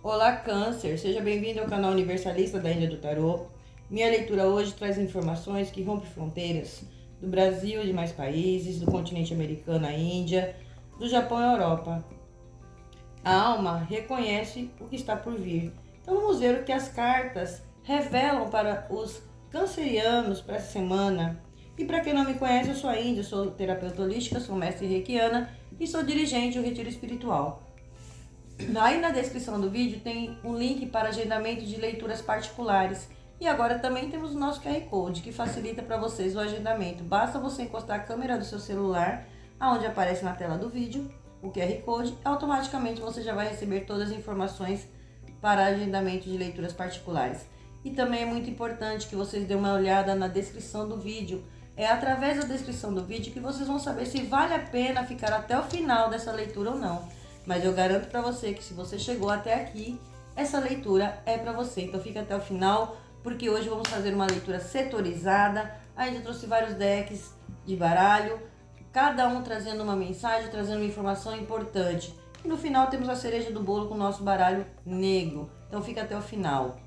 Olá, Câncer! Seja bem-vindo ao canal Universalista da Índia do Tarô. Minha leitura hoje traz informações que rompem fronteiras do Brasil e de mais países, do continente americano à Índia, do Japão à Europa. A alma reconhece o que está por vir. Então vamos ver o que as cartas revelam para os cancerianos para essa semana. E para quem não me conhece, eu sou a Índia, sou terapeuta holística, sou mestre reikiana e sou dirigente do Retiro Espiritual. Aí na descrição do vídeo tem um link para agendamento de leituras particulares. E agora também temos o nosso QR Code, que facilita para vocês o agendamento. Basta você encostar a câmera do seu celular, aonde aparece na tela do vídeo, o QR Code, automaticamente você já vai receber todas as informações para agendamento de leituras particulares. E também é muito importante que vocês dêem uma olhada na descrição do vídeo. É através da descrição do vídeo que vocês vão saber se vale a pena ficar até o final dessa leitura ou não. Mas eu garanto para você que se você chegou até aqui, essa leitura é para você. Então fica até o final, porque hoje vamos fazer uma leitura setorizada. A gente trouxe vários decks de baralho, cada um trazendo uma mensagem, trazendo uma informação importante. E no final temos a cereja do bolo com o nosso baralho negro. Então fica até o final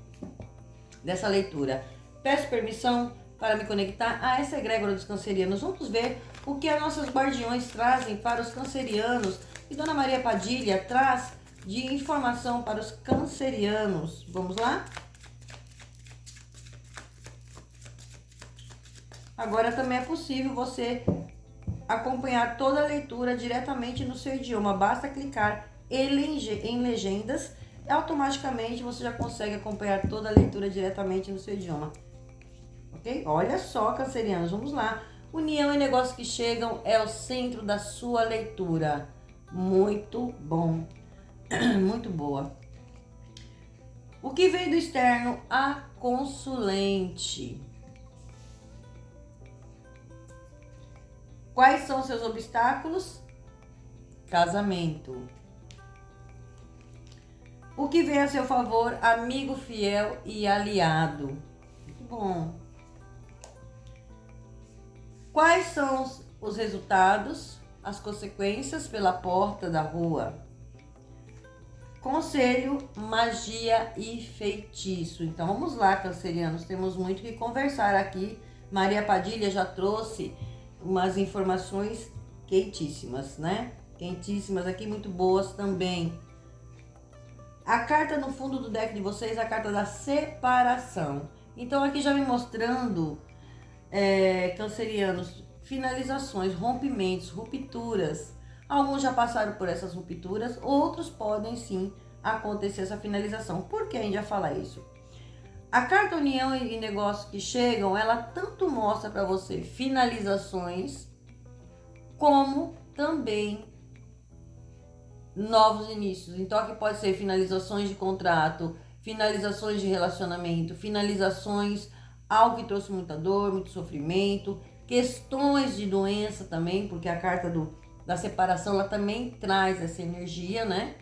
dessa leitura. Peço permissão para me conectar a essa egrégora dos cancerianos. Vamos ver o que as nossas guardiões trazem para os cancerianos. E Dona Maria Padilha traz de informação para os cancerianos. Vamos lá? Agora também é possível você acompanhar toda a leitura diretamente no seu idioma. Basta clicar em legendas e automaticamente você já consegue acompanhar toda a leitura diretamente no seu idioma. Ok? Olha só, cancerianos, vamos lá. União e negócios que chegam é o centro da sua leitura. Muito bom, muito boa. O que veio do externo? A consulente. Quais são seus obstáculos? Casamento. O que vem a seu favor? Amigo fiel e aliado. Muito bom. Quais são os resultados? As consequências pela porta da rua. Conselho, magia e feitiço. Então vamos lá, cancerianos, temos muito que conversar aqui. Maria Padilha já trouxe umas informações quentíssimas, né? Quentíssimas aqui, muito boas também. A carta no fundo do deck de vocês é a carta da separação. Então aqui já me mostrando, cancerianos, finalizações, rompimentos, rupturas. Alguns já passaram por essas rupturas, outros podem sim acontecer essa finalização. Por que a gente já fala isso? A carta União e Negócios que Chegam, ela tanto mostra para você finalizações, como também novos inícios. Então aqui pode ser finalizações de contrato, finalizações de relacionamento, finalizações, algo que trouxe muita dor, muito sofrimento, questões de doença também, porque a carta da separação, ela também traz essa energia, né?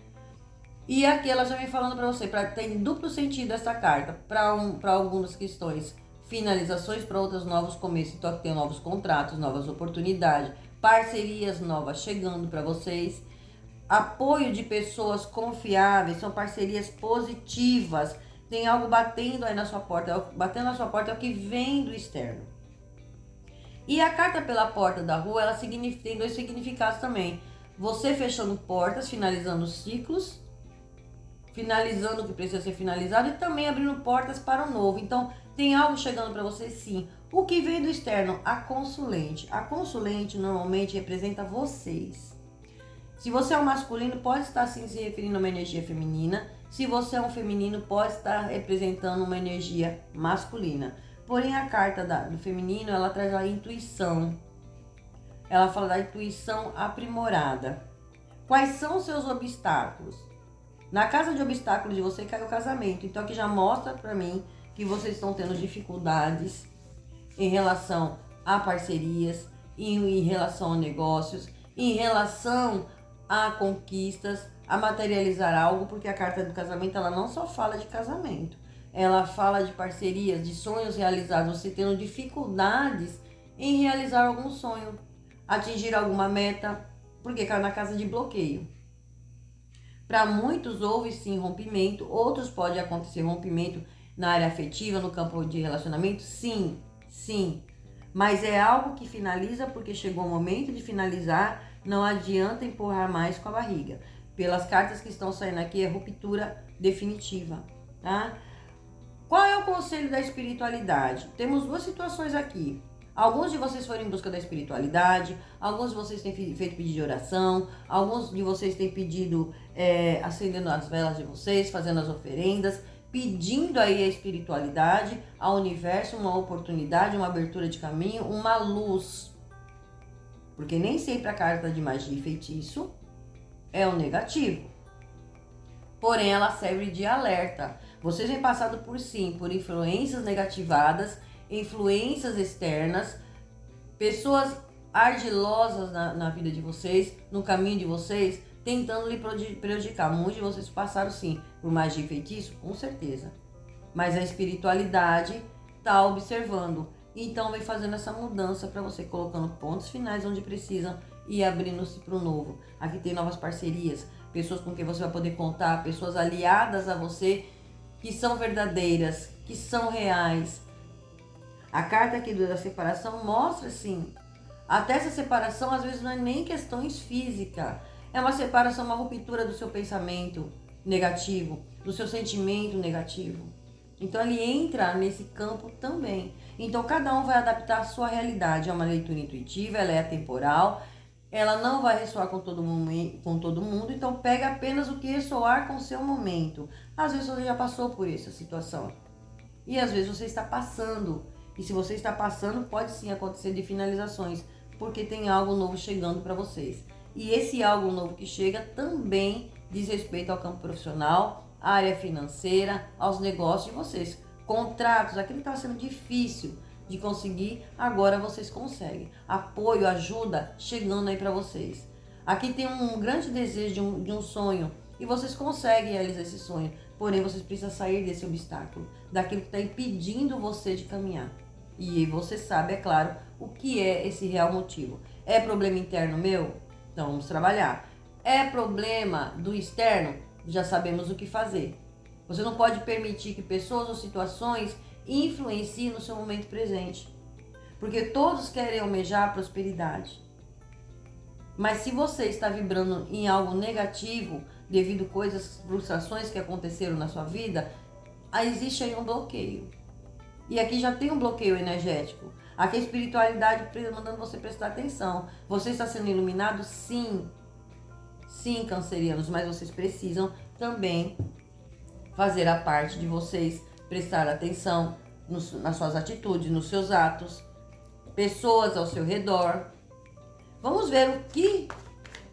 E aqui ela já vem falando para você, tem duplo sentido essa carta, para algumas questões, finalizações, para outras novos começos. Então aqui tem novos contratos, novas oportunidades, parcerias novas chegando para vocês, apoio de pessoas confiáveis, são parcerias positivas, tem algo batendo aí na sua porta, batendo na sua porta é o que vem do externo. E a carta pela porta da rua, ela tem dois significados também. Você fechando portas, finalizando ciclos, finalizando o que precisa ser finalizado e também abrindo portas para o novo. Então, tem algo chegando para você sim. O que vem do externo? A consulente. A consulente normalmente representa vocês. Se você é um masculino, pode estar sim se referindo a uma energia feminina. Se você é um feminino, pode estar representando uma energia masculina. Porém, a carta do feminino, ela traz a intuição. Ela fala da intuição aprimorada. Quais são os seus obstáculos? Na casa de obstáculos de você caiu o casamento. Então, aqui já mostra para mim que vocês estão tendo dificuldades em relação a parcerias, em relação a negócios, em relação a conquistas, a materializar algo, porque a carta do casamento, ela não só fala de casamento. Ela fala de parcerias, de sonhos realizados, você tendo dificuldades em realizar algum sonho, atingir alguma meta, porque caiu na casa de bloqueio. Para muitos houve sim rompimento, outros pode acontecer rompimento na área afetiva, no campo de relacionamento, sim, sim. Mas é algo que finaliza porque chegou o momento de finalizar, não adianta empurrar mais com a barriga. Pelas cartas que estão saindo aqui, é ruptura definitiva, tá? Qual é o conselho da espiritualidade? Temos duas situações aqui. Alguns de vocês foram em busca da espiritualidade, alguns de vocês têm feito pedido de oração, alguns de vocês têm pedido, acendendo as velas de vocês, fazendo as oferendas, pedindo aí a espiritualidade, ao universo, uma oportunidade, uma abertura de caminho, uma luz. Porque nem sempre a carta de magia e feitiço é o negativo. Porém, ela serve de alerta. Vocês têm passado por influências negativadas, influências externas, pessoas ardilosas na vida de vocês, no caminho de vocês, tentando lhe prejudicar. Muitos de vocês passaram sim por magia e feitiço, com certeza. Mas a espiritualidade está observando. Então vem fazendo essa mudança para você, colocando pontos finais onde precisam e abrindo-se para o novo. Aqui tem novas parcerias, pessoas com quem você vai poder contar, pessoas aliadas a você, que são verdadeiras, que são reais. A carta aqui da separação mostra sim. Até essa separação às vezes não é nem questões físicas. É uma separação, uma ruptura do seu pensamento negativo, do seu sentimento negativo. Então ele entra nesse campo também. Então cada um vai adaptar a sua realidade. É uma leitura intuitiva, ela é atemporal, ela não vai ressoar com todo mundo, então pega apenas o que ressoar com o seu momento. Às vezes você já passou por essa situação. E às vezes você está passando. E se você está passando, pode sim acontecer de finalizações, porque tem algo novo chegando para vocês. E esse algo novo que chega também diz respeito ao campo profissional, à área financeira, aos negócios de vocês. Contratos, aquilo que estava sendo difícil de conseguir, agora vocês conseguem. Apoio, ajuda, chegando aí para vocês. Aqui tem um grande desejo de um sonho e vocês conseguem realizar esse sonho. Porém, vocês precisam sair desse obstáculo, daquilo que está impedindo você de caminhar. E você sabe, é claro, o que é esse real motivo. É problema interno meu? Então vamos trabalhar. É problema do externo? Já sabemos o que fazer. Você não pode permitir que pessoas ou situações influenciem no seu momento presente. Porque todos querem almejar a prosperidade. Mas se você está vibrando em algo negativo, devido a coisas, frustrações que aconteceram na sua vida, existe aí um bloqueio. E aqui já tem um bloqueio energético. Aqui a espiritualidade mandando você prestar atenção. Você está sendo iluminado? Sim. Sim, cancerianos, mas vocês precisam também fazer a parte de vocês prestar atenção nas suas atitudes, nos seus atos, pessoas ao seu redor. Vamos ver o que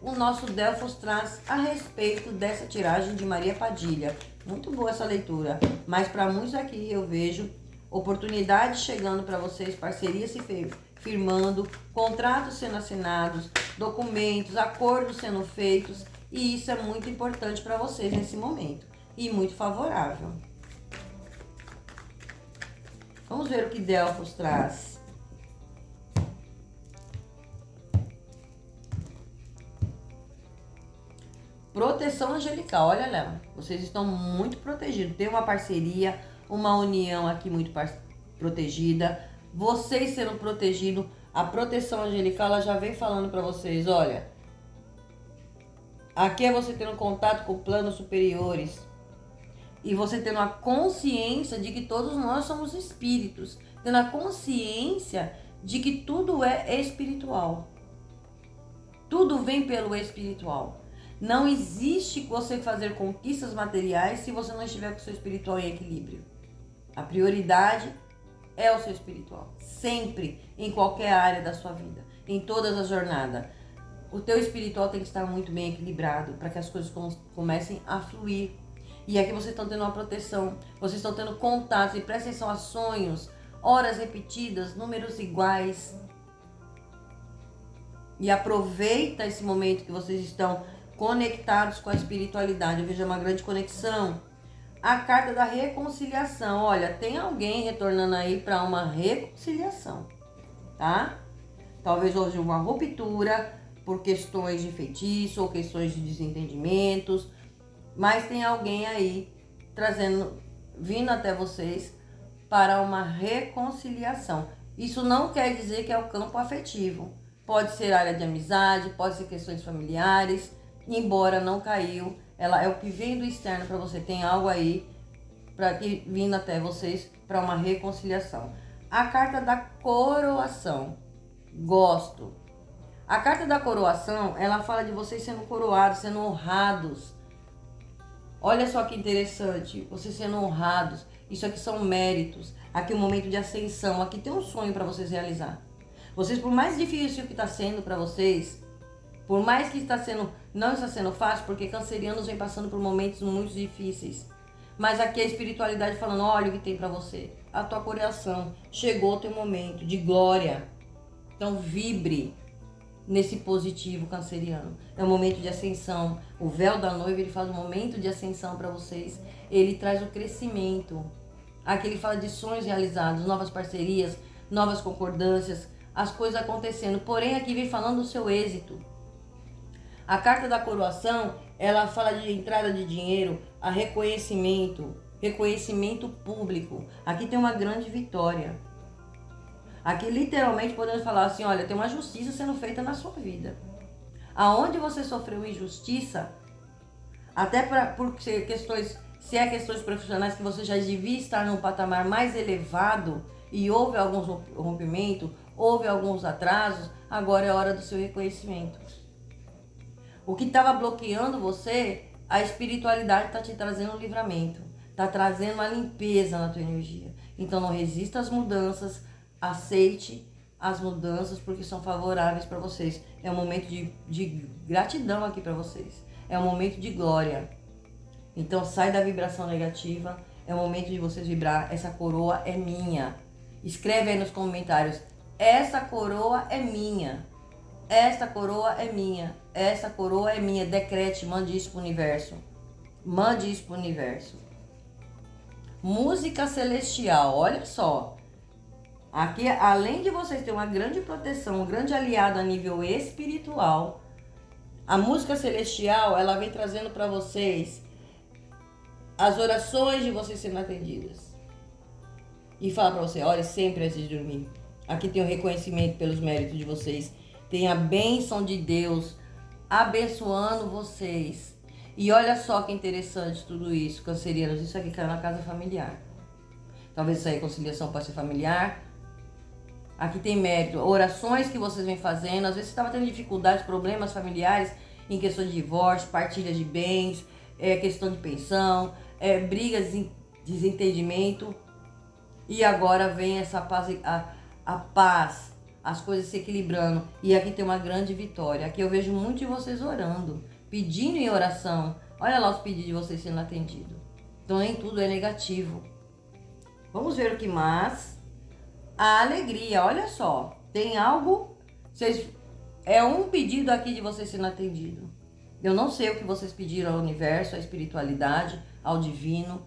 o nosso Delfos traz a respeito dessa tiragem de Maria Padilha. Muito boa essa leitura, mas para muitos aqui eu vejo oportunidades chegando para vocês, parcerias se firmando, contratos sendo assinados, documentos, acordos sendo feitos, e isso é muito importante para vocês nesse momento e muito favorável. Vamos ver o que Delfos traz. Proteção angelical, olha lá, vocês estão muito protegidos, tem uma parceria, uma união aqui muito protegida, vocês sendo protegidos, a proteção angelical ela já vem falando para vocês, olha, aqui é você tendo contato com planos superiores e você tendo a consciência de que todos nós somos espíritos, tendo a consciência de que tudo é espiritual, tudo vem pelo espiritual. Não existe você fazer conquistas materiais se você não estiver com o seu espiritual em equilíbrio. A prioridade é o seu espiritual. Sempre, em qualquer área da sua vida, em todas as jornadas. O teu espiritual tem que estar muito bem equilibrado para que as coisas comecem a fluir. E aqui vocês estão tendo uma proteção, vocês estão tendo contatos, e prestem atenção a sonhos, horas repetidas, números iguais. E aproveita esse momento que vocês estão conectados com a espiritualidade. Eu vejo uma grande conexão. A carta da reconciliação. Olha, tem alguém retornando aí para uma reconciliação, tá? Talvez houve uma ruptura por questões de feitiço ou questões de desentendimentos. mas tem alguém aí vindo até vocês para uma reconciliação. Isso não quer dizer que é o campo afetivo. Pode ser área de amizade, pode ser questões familiares, embora não caiu. Ela é o que vem do externo para você. Tem algo aí vindo até vocês para uma reconciliação. A carta da coroação. Gosto. A carta da coroação, ela fala de vocês sendo coroados, sendo honrados. Olha só que interessante, vocês sendo honrados. Isso aqui são méritos. Aqui é um momento de ascensão. Aqui tem um sonho para vocês realizar. Vocês, por mais difícil que está sendo para vocês, por mais que não está sendo fácil, porque cancerianos vem passando por momentos muito difíceis. Mas aqui a espiritualidade falando, olha o que tem para você. A tua coroação. Chegou o teu momento de glória. Então vibre nesse positivo canceriano. É um momento de ascensão. O véu da noiva, ele faz um momento de ascensão para vocês. Ele traz o crescimento. Aqui ele fala de sonhos realizados, novas parcerias, novas concordâncias, as coisas acontecendo. Porém, aqui vem falando do seu êxito. A carta da coroação, ela fala de entrada de dinheiro, a reconhecimento público. Aqui tem uma grande vitória. Aqui literalmente podemos falar assim, olha, tem uma justiça sendo feita na sua vida. Aonde você sofreu injustiça, até por ser questões, se é questões profissionais que você já devia estar num patamar mais elevado e houve alguns rompimentos, houve alguns atrasos, agora é hora do seu reconhecimento. O que estava bloqueando você, a espiritualidade está te trazendo um livramento, está trazendo uma limpeza na tua energia. Então não resista às mudanças, aceite as mudanças porque são favoráveis para vocês. É um momento de gratidão aqui para vocês. É um momento de glória. Então sai da vibração negativa. É o momento de vocês vibrar. Essa coroa é minha. Escreve aí nos comentários. Essa coroa é minha. Esta coroa é minha. Essa coroa é minha. Decrete, mande isso pro universo. Mande isso pro universo. Música celestial. Olha só. Aqui, além de vocês terem uma grande proteção, um grande aliado a nível espiritual, a música celestial, ela vem trazendo para vocês as orações de vocês sendo atendidas. E fala para você, ore sempre antes de dormir. Aqui tem o reconhecimento pelos méritos de vocês. Tem a bênção de Deus abençoando vocês. E olha só que interessante tudo isso, cancerianos. Isso aqui caiu na casa familiar. Talvez essa reconciliação possa ser familiar. Aqui tem mérito, orações que vocês vêm fazendo. Às vezes você estava tendo dificuldades, problemas familiares em questão de divórcio, partilha de bens, questão de pensão, brigas, desentendimento. E agora vem essa paz, a paz, as coisas se equilibrando. E aqui tem uma grande vitória. Aqui eu vejo muito de vocês orando, pedindo em oração. Olha lá os pedidos de vocês sendo atendidos. Então nem tudo é negativo. Vamos ver o que mais. A alegria, olha só, tem algo, é um pedido aqui de vocês sendo atendido. Eu não sei o que vocês pediram ao universo, à espiritualidade, ao divino.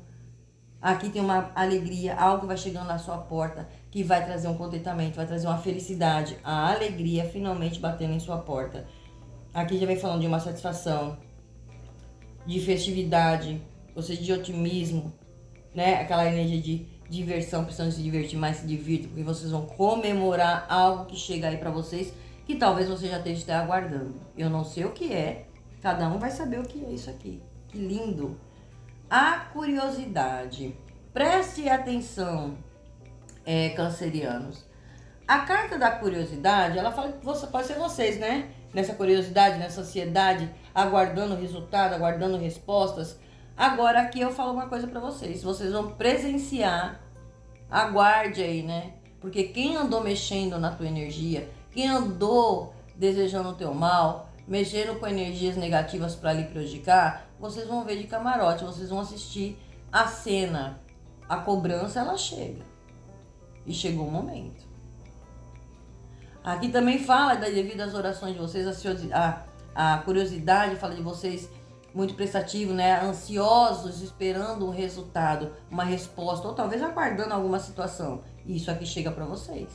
Aqui tem uma alegria, algo que vai chegando na sua porta, que vai trazer um contentamento, vai trazer uma felicidade, a alegria finalmente batendo em sua porta. Aqui já vem falando de uma satisfação, de festividade, vocês de otimismo, né? Aquela energia de diversão, precisando se divertir mais, se divirtam, porque vocês vão comemorar algo que chega aí pra vocês, que talvez você já esteja aguardando. Eu não sei o que é, cada um vai saber o que é isso aqui. Que lindo! A curiosidade. Preste atenção, cancerianos. A carta da curiosidade, ela fala que pode ser vocês, né? Nessa curiosidade, nessa ansiedade, aguardando resultado, aguardando respostas. Agora aqui eu falo uma coisa pra vocês. Vocês vão presenciar, aguarde aí, né? Porque quem andou mexendo na tua energia, quem andou desejando o teu mal, mexendo com energias negativas pra lhe prejudicar, vocês vão ver de camarote, vocês vão assistir a cena. A cobrança, ela chega. E chegou o momento. Aqui também fala devido às orações de vocês, a curiosidade fala de vocês muito prestativo, né? Ansiosos, esperando um resultado, uma resposta, ou talvez aguardando alguma situação. E isso aqui chega para vocês.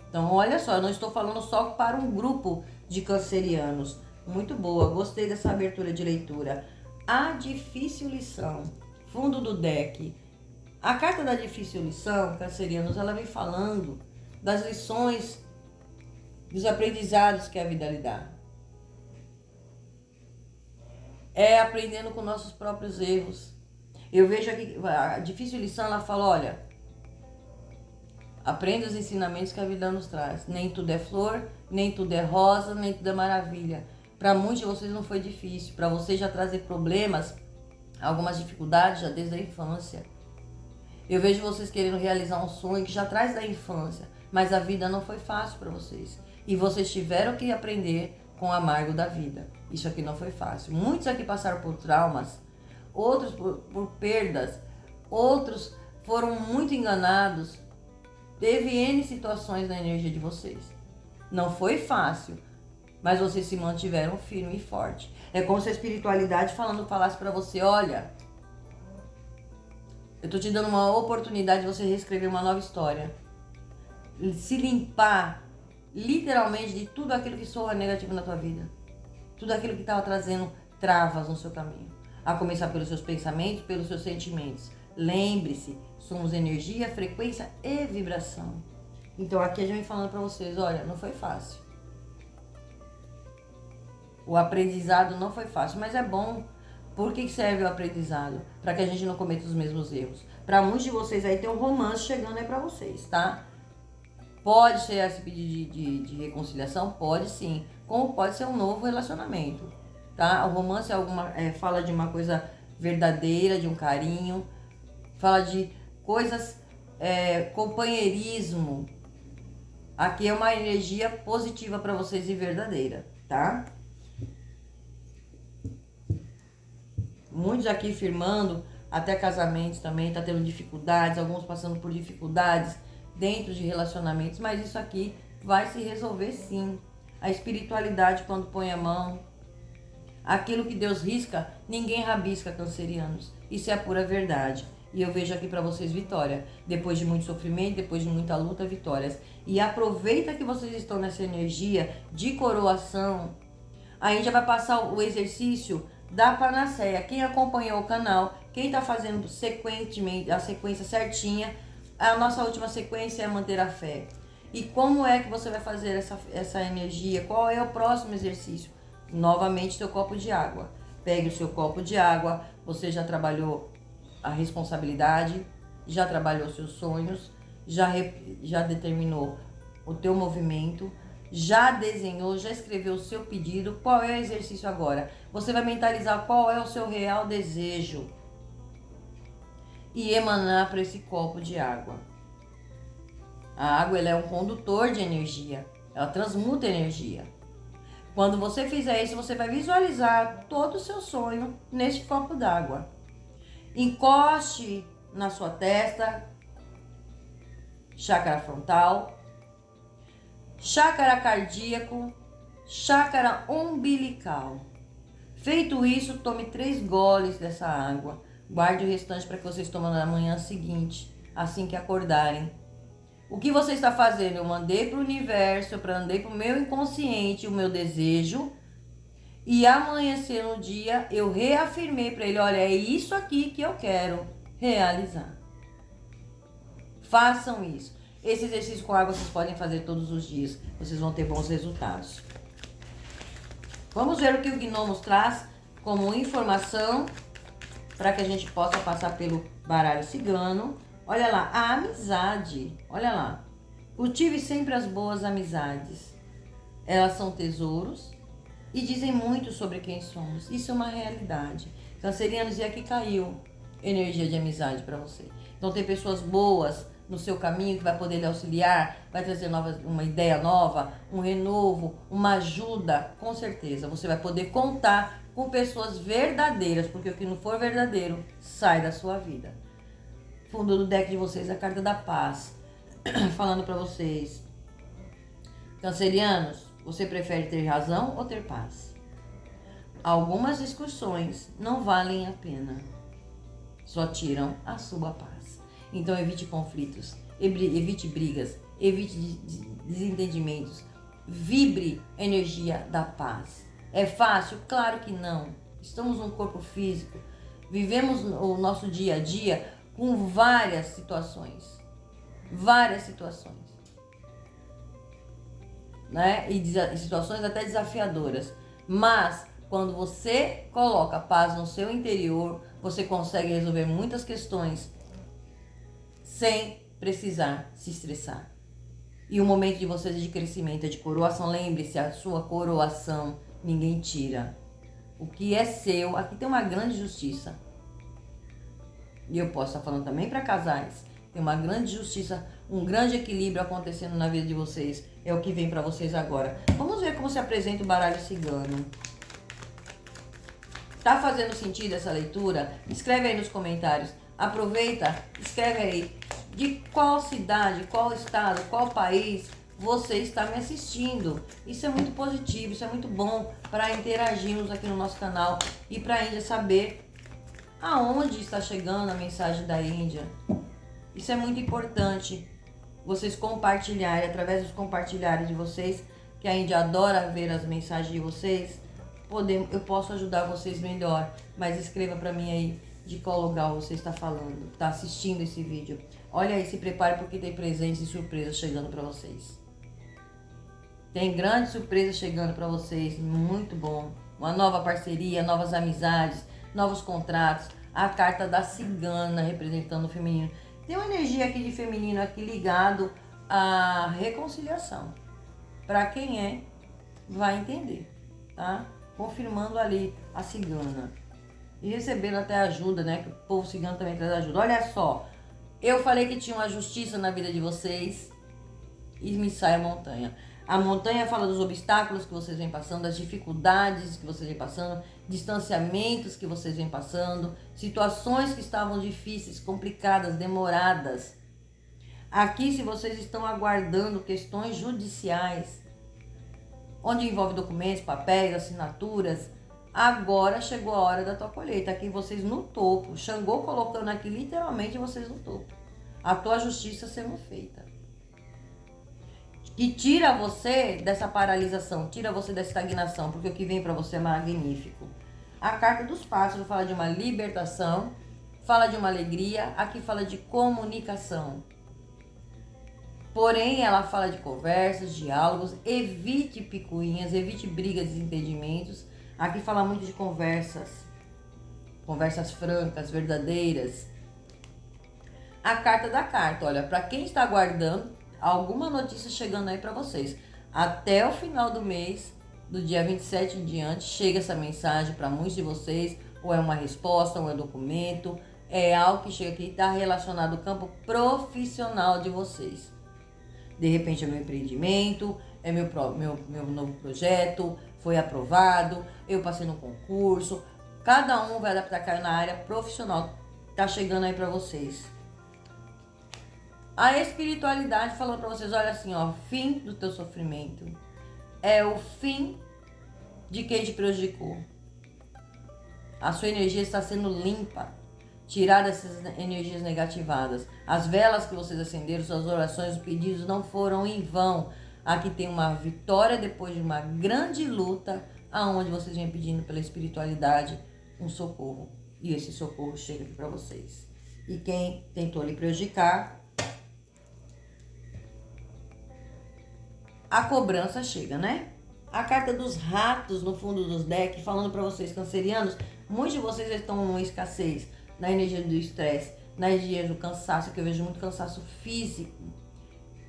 Então, olha só, eu não estou falando só para um grupo de cancerianos. Muito boa, gostei dessa abertura de leitura. a difícil lição. Fundo do deck. A carta da difícil lição, cancerianos, ela vem falando das lições, dos aprendizados que a vida lhe dá. É aprendendo com nossos próprios erros. Eu vejo aqui, a difícil lição, ela fala, olha, aprenda os ensinamentos que a vida nos traz. Nem tudo é flor, nem tudo é rosa, nem tudo é maravilha. Para muitos de vocês não foi difícil. Para vocês já trazer problemas, algumas dificuldades já desde a infância. Eu vejo vocês querendo realizar um sonho que já traz da infância, mas a vida não foi fácil para vocês. E vocês tiveram que aprender com o amargo da vida. Isso aqui não foi fácil. Muitos aqui passaram por traumas, outros por perdas, outros foram muito enganados. Teve N situações na energia de vocês. Não foi fácil, mas vocês se mantiveram firme e forte. É como se a espiritualidade falasse para você, olha, eu tô te dando uma oportunidade de você reescrever uma nova história. Se limpar, literalmente, de tudo aquilo que soa negativo na tua vida. Tudo aquilo que estava trazendo travas no seu caminho. A começar pelos seus pensamentos, pelos seus sentimentos. Lembre-se, somos energia, frequência e vibração. Então aqui a gente vem falando para vocês, olha, não foi fácil. O aprendizado não foi fácil, mas é bom. Por que serve o aprendizado? Para que a gente não cometa os mesmos erros. Para muitos de vocês aí tem um romance chegando aí para vocês, tá? Pode ser esse pedido de reconciliação? Pode sim. Como pode ser um novo relacionamento, tá? O romance fala de uma coisa verdadeira, de um carinho. Fala de coisas, companheirismo. Aqui é uma energia positiva para vocês e verdadeira, tá? Muitos aqui firmando até casamentos também, tá tendo dificuldades, alguns passando por dificuldades dentro de relacionamentos, mas isso aqui vai se resolver sim. A espiritualidade, quando põe a mão, aquilo que Deus risca, ninguém rabisca, cancerianos. Isso é a pura verdade. E eu vejo aqui para vocês vitória. Depois de muito sofrimento, depois de muita luta, vitórias. E aproveita que vocês estão nessa energia de coroação. A gente já vai passar o exercício da panaceia. Quem acompanhou o canal, quem está fazendo sequentemente a sequência certinha, a nossa última sequência é manter a fé. E como é que você vai fazer essa energia? Qual é o próximo exercício? Novamente, seu copo de água. Pegue o seu copo de água. Você já trabalhou a responsabilidade, já trabalhou seus sonhos, já determinou o teu movimento, já desenhou, já escreveu o seu pedido. Qual é o exercício agora? Você vai mentalizar qual é o seu real desejo e emanar para esse copo de água. A água, ela é um condutor de energia, ela transmuta energia. Quando você fizer isso, você vai visualizar todo o seu sonho neste copo d'água. Encoste na sua testa, chácara frontal, chácara cardíaco, chácara umbilical. Feito isso, tome 3 goles dessa água. Guarde o restante para que vocês tomem na manhã seguinte, assim que acordarem. O que você está fazendo? Eu mandei para o universo, eu mandei para o meu inconsciente o meu desejo. E amanhecer no dia, eu reafirmei para ele, olha, é isso aqui que eu quero realizar. Façam isso. Esse exercício com água vocês podem fazer todos os dias. Vocês vão ter bons resultados. Vamos ver o que o Gnomos traz como informação para que a gente possa passar pelo baralho cigano. Olha lá, a amizade. Olha lá. Cultive sempre as boas amizades. Elas são tesouros e dizem muito sobre quem somos. Isso é uma realidade. Cancerianos, e aqui caiu energia de amizade para você. Então tem pessoas boas no seu caminho que vai poder lhe auxiliar, vai trazer uma ideia nova, um renovo, uma ajuda. Com certeza, você vai poder contar com pessoas verdadeiras, porque o que não for verdadeiro sai da sua vida. Fundo do deck de vocês, a carta da paz. Falando para vocês. Cancerianos, você prefere ter razão ou ter paz? Algumas discussões não valem a pena. Só tiram a sua paz. Então evite conflitos, evite brigas, evite desentendimentos. Vibre a energia da paz. É fácil? Claro que não. estamos num corpo físico, vivemos o nosso dia a dia com várias situações, né? E situações até desafiadoras. Mas quando você coloca paz no seu interior, você consegue resolver muitas questões sem precisar se estressar. E o momento de vocês é de crescimento, é de coroação. Lembre-se, a sua coroação ninguém tira. O que é seu, aqui tem uma grande justiça. E eu posso estar falando também para casais. Tem uma grande justiça, um grande equilíbrio acontecendo na vida de vocês. É o que vem para vocês agora. Vamos ver como se apresenta o baralho cigano. Tá fazendo sentido essa leitura? Escreve aí nos comentários. Aproveita, escreve aí de qual cidade, qual estado, qual país você está me assistindo. Isso é muito positivo, isso é muito bom para interagirmos aqui no nosso canal e para a Índia saber aonde está chegando a mensagem da Índia. Isso é muito importante, vocês compartilharem, através dos compartilhares de vocês, que a Índia adora ver as mensagens de vocês, eu posso ajudar vocês melhor. Mas escreva para mim aí de qual lugar você está falando, está assistindo esse vídeo. Olha aí, se prepare porque tem presentes e surpresas chegando para vocês. Tem grandes surpresas chegando para vocês, muito bom. Uma nova parceria, novas amizades, novos contratos. A carta da cigana representando o feminino. Tem uma energia aqui de feminino aqui ligado à reconciliação. Para quem é, vai entender, tá? Confirmando ali a cigana. E recebendo até ajuda, né? Que o povo cigano também traz ajuda. Olha só, eu falei que tinha uma justiça na vida de vocês e me sai a montanha. A montanha fala dos obstáculos que vocês vêm passando, das dificuldades que vocês vêm passando, distanciamentos que vocês vêm passando, situações que estavam difíceis, complicadas, demoradas. Aqui, se vocês estão aguardando questões judiciais, onde envolve documentos, papéis, assinaturas, agora chegou a hora da tua colheita. Aqui vocês no topo. Xangô colocando aqui literalmente vocês no topo. A tua justiça sendo feita. Que tira você dessa paralisação, tira você dessa estagnação, porque o que vem para você é magnífico. A carta dos pássaros fala de uma libertação, fala de uma alegria, aqui fala de comunicação. Porém, ela fala de conversas, diálogos, evite picuinhas, evite brigas, desentendimentos. Aqui fala muito de conversas francas, verdadeiras. A carta da carta, olha, para quem está aguardando alguma notícia chegando aí para vocês. Até o final do mês, do dia 27 em diante, chega essa mensagem para muitos de vocês, ou é uma resposta, ou é um documento, é algo que chega aqui e está relacionado ao campo profissional de vocês. De repente é meu empreendimento, é meu novo projeto, foi aprovado, eu passei no concurso. Cada um vai adaptar na área profissional. Tá chegando aí para vocês. A espiritualidade falando para vocês, olha assim, ó, fim do teu sofrimento. É o fim de quem te prejudicou. A sua energia está sendo limpa. Tirar dessas energias negativadas. As velas que vocês acenderam, suas orações, os pedidos não foram em vão. Aqui tem uma vitória depois de uma grande luta, aonde vocês vêm pedindo pela espiritualidade um socorro. E esse socorro chega aqui para vocês. E quem tentou lhe prejudicar, a cobrança chega, né? A carta dos ratos no fundo dos decks, falando para vocês, cancerianos, muitos de vocês estão em escassez, na energia do estresse, na energia do cansaço, que eu vejo muito cansaço físico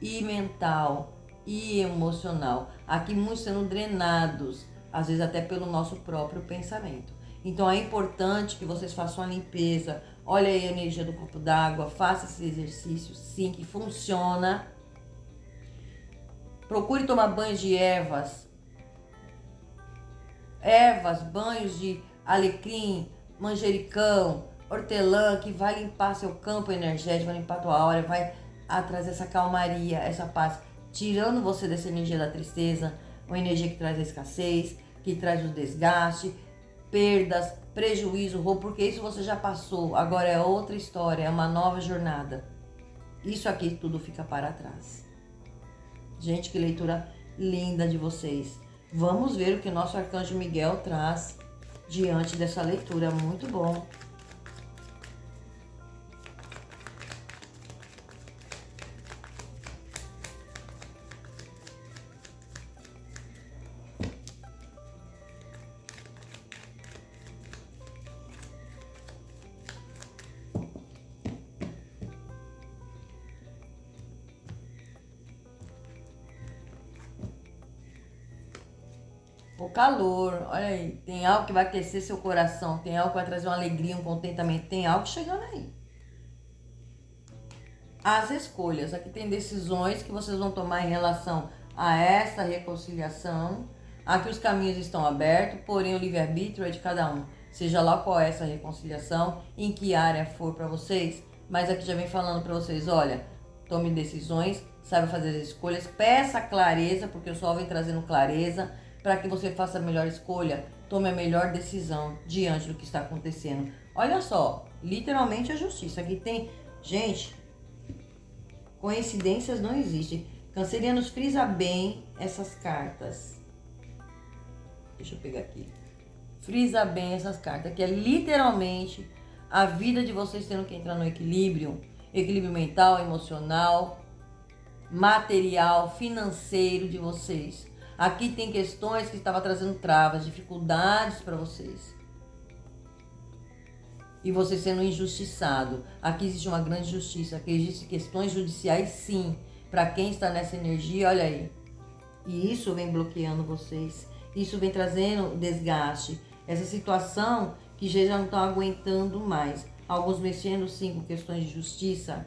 e mental e emocional. Aqui muitos sendo drenados, às vezes até pelo nosso próprio pensamento. Então é importante que vocês façam a limpeza. Olha aí a energia do copo d'água, faça esse exercício, sim, que funciona. Procure tomar banhos de ervas, banhos de alecrim, manjericão, hortelã, que vai limpar seu campo energético, vai limpar tua aura, vai trazer essa calmaria, essa paz, tirando você dessa energia da tristeza, uma energia que traz a escassez, que traz o desgaste, perdas, prejuízo, roubo, porque isso você já passou, agora é outra história, é uma nova jornada. Isso aqui tudo fica para trás. Gente, que leitura linda de vocês. Vamos ver o que o nosso Arcanjo Miguel traz diante dessa leitura. Muito bom. O calor, olha aí, tem algo que vai aquecer seu coração, tem algo que vai trazer uma alegria, um contentamento, tem algo chegando aí. As escolhas, aqui tem decisões que vocês vão tomar em relação a essa reconciliação. Aqui os caminhos estão abertos, porém o livre-arbítrio é de cada um. Seja lá qual é essa reconciliação, em que área for para vocês, mas aqui já vem falando para vocês, olha, tome decisões, saiba fazer as escolhas, peça clareza, porque o sol vem trazendo clareza, para que você faça a melhor escolha, tome a melhor decisão diante do que está acontecendo. Olha só, literalmente a justiça. Aqui tem, gente, coincidências não existem. Cancerianos, frisa bem essas cartas. Deixa eu pegar aqui. Frisa bem essas cartas, que é literalmente a vida de vocês tendo que entrar no equilíbrio. Equilíbrio mental, emocional, material, financeiro de vocês. Aqui tem questões que estavam trazendo travas, dificuldades para vocês. E você sendo injustiçado. Aqui existe uma grande justiça. Aqui existem questões judiciais, sim. Para quem está nessa energia, olha aí. E isso vem bloqueando vocês. Isso vem trazendo desgaste. Essa situação que já não estão aguentando mais. Alguns mexendo, sim, com questões de justiça.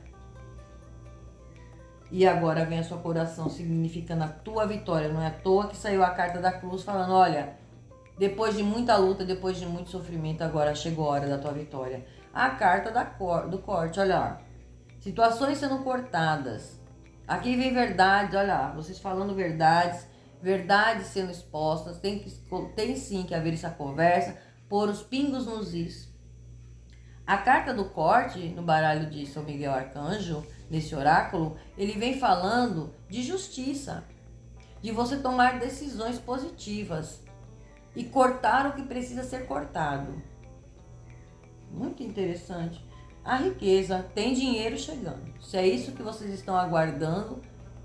E agora vem a sua coração significando a tua vitória. Não é à toa que saiu a carta da cruz falando, olha, depois de muita luta, depois de muito sofrimento, agora chegou a hora da tua vitória. A carta do corte, olha lá. Situações sendo cortadas. Aqui vem verdades, olha lá, vocês falando verdades, verdades sendo expostas. Tem sim que haver essa conversa, pôr os pingos nos is. A carta do corte, no baralho de São Miguel Arcanjo, nesse oráculo, ele vem falando de justiça, de você tomar decisões positivas e cortar o que precisa ser cortado. Muito interessante. A riqueza, tem dinheiro chegando. Se é isso que vocês estão aguardando,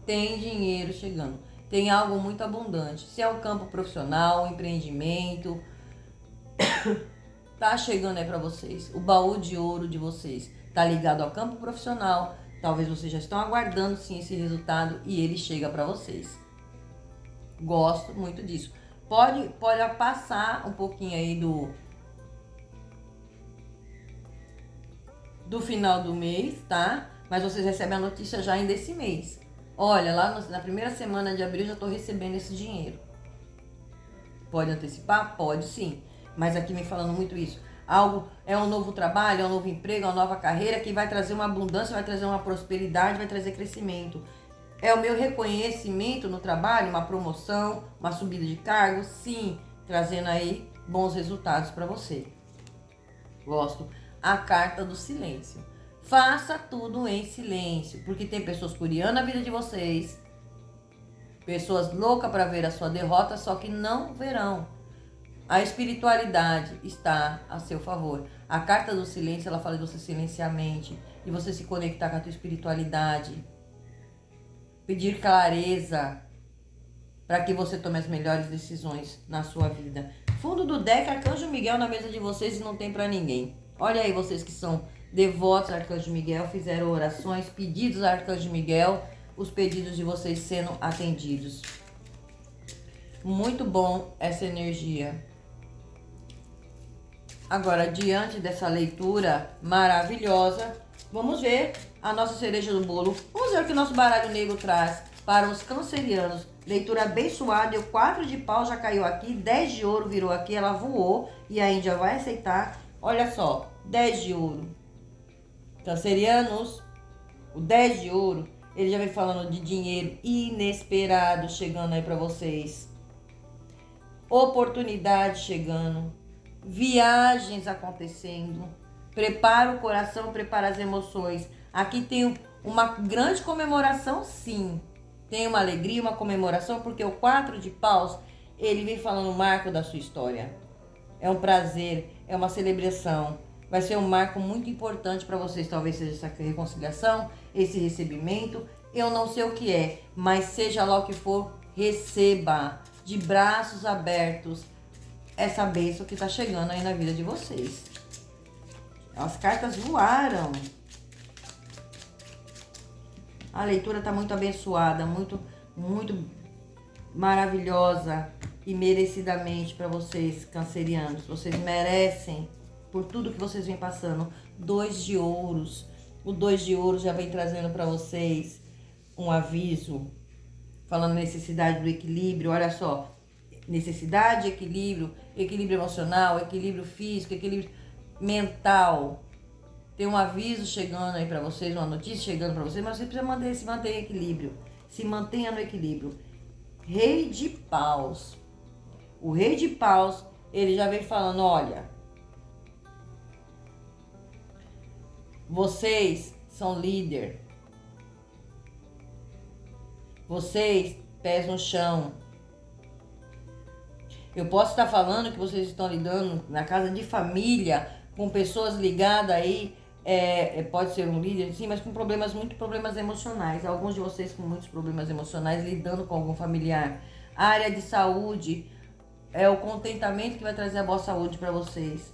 tem dinheiro chegando. Tem algo muito abundante. Se é um campo profissional, um empreendimento, tá chegando aí para vocês. O baú de ouro de vocês tá ligado ao campo profissional. Talvez vocês já estão aguardando sim esse resultado e ele chega para vocês. Gosto muito disso. Pode passar um pouquinho aí do final do mês, tá? Mas vocês recebem a notícia já ainda esse mês. Olha, lá na primeira semana de abril eu já tô recebendo esse dinheiro. Pode antecipar? Pode sim. Mas aqui me falando muito isso. Algo é um novo trabalho, é um novo emprego, é uma nova carreira que vai trazer uma abundância, vai trazer uma prosperidade, vai trazer crescimento. É o meu reconhecimento no trabalho, uma promoção, uma subida de cargo, sim, trazendo aí bons resultados para você. Gosto. A carta do silêncio. Faça tudo em silêncio, porque tem pessoas curiando a vida de vocês, pessoas loucas para ver a sua derrota, só que não verão. A espiritualidade está a seu favor. A carta do silêncio, ela fala de você silenciar a mente, de você se conectar com a tua espiritualidade. Pedir clareza para que você tome as melhores decisões na sua vida. Fundo do deck, Arcanjo Miguel na mesa de vocês e não tem para ninguém. Olha aí vocês que são devotos ao Arcanjo Miguel, fizeram orações, pedidos ao Arcanjo Miguel, os pedidos de vocês sendo atendidos. Muito bom essa energia. Agora, diante dessa leitura maravilhosa, vamos ver a nossa cereja do bolo. Vamos ver o que o nosso baralho negro traz para os cancerianos. Leitura abençoada, e o 4 de pau já caiu aqui, 10 de ouro virou aqui, ela voou e a Índia vai aceitar. Olha só, 10 de ouro. Cancerianos, o 10 de ouro, ele já vem falando de dinheiro inesperado chegando aí para vocês. Oportunidade chegando. Viagens acontecendo. Prepara o coração, prepara as emoções. Aqui tem uma grande comemoração, sim. Tem uma alegria, uma comemoração, porque o 4 de paus, ele vem falando o marco da sua história. é um prazer, é uma celebração. Vai ser um marco muito importante para vocês, talvez seja essa reconciliação, esse recebimento. Eu não sei o que é, mas seja lá o que for, receba de braços abertos essa bênção que está chegando aí na vida de vocês. As cartas voaram. A leitura está muito abençoada, muito maravilhosa e merecidamente para vocês, cancerianos. Vocês merecem por tudo que vocês vêm passando. 2 de ouros. O 2 de ouros já vem trazendo para vocês um aviso, falando necessidade do equilíbrio. Olha só, necessidade de equilíbrio, equilíbrio emocional, equilíbrio físico, equilíbrio mental. Tem um aviso chegando aí para vocês, uma notícia chegando para vocês, mas você precisa se manter em equilíbrio. Se mantenha no equilíbrio. Rei de Paus. O Rei de Paus, ele já vem falando, olha, vocês são líder. Vocês, pés no chão. Eu posso estar falando que vocês estão lidando na casa de família, com pessoas ligadas aí, pode ser um líder, sim, mas com muitos problemas emocionais. Alguns de vocês com muitos problemas emocionais, lidando com algum familiar. A área de saúde é o contentamento que vai trazer a boa saúde para vocês.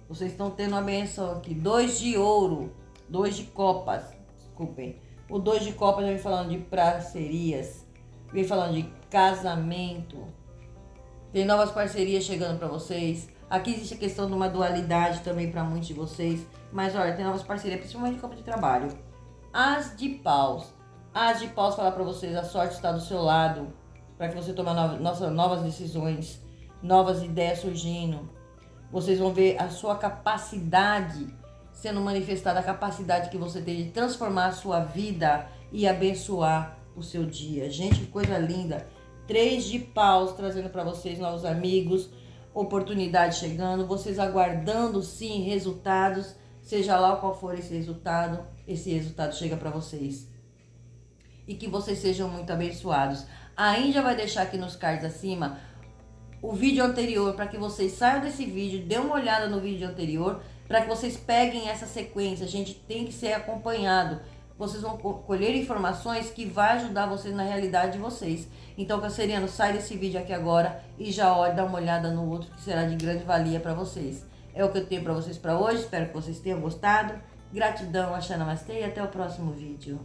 Vocês estão tendo uma benção aqui. 2 de ouro, 2 de copas, desculpem. O 2 de copas já vem falando de parcerias, vem falando de casamento. Tem novas parcerias chegando para vocês. Aqui existe a questão de uma dualidade também para muitos de vocês. Mas olha, tem novas parcerias, principalmente de campo de trabalho. As de paus. As de paus falar para vocês, a sorte está do seu lado. Para que você tome novas decisões, novas ideias surgindo. Vocês vão ver a sua capacidade sendo manifestada, a capacidade que você tem de transformar a sua vida e abençoar o seu dia. Gente, que coisa linda. 3 de paus trazendo para vocês novos amigos, oportunidade chegando, vocês aguardando sim resultados, seja lá qual for esse resultado chega para vocês. E que vocês sejam muito abençoados. A Índia vai deixar aqui nos cards acima o vídeo anterior, para que vocês saiam desse vídeo, dê uma olhada no vídeo anterior, para que vocês peguem essa sequência. A gente tem que ser acompanhado. Vocês vão colher informações que vai ajudar vocês na realidade de vocês. Então, canceriano, sai desse vídeo aqui agora e já dá uma olhada no outro que será de grande valia para vocês. É o que eu tenho para vocês para hoje. Espero que vocês tenham gostado. Gratidão, Axé Namastê, e até o próximo vídeo.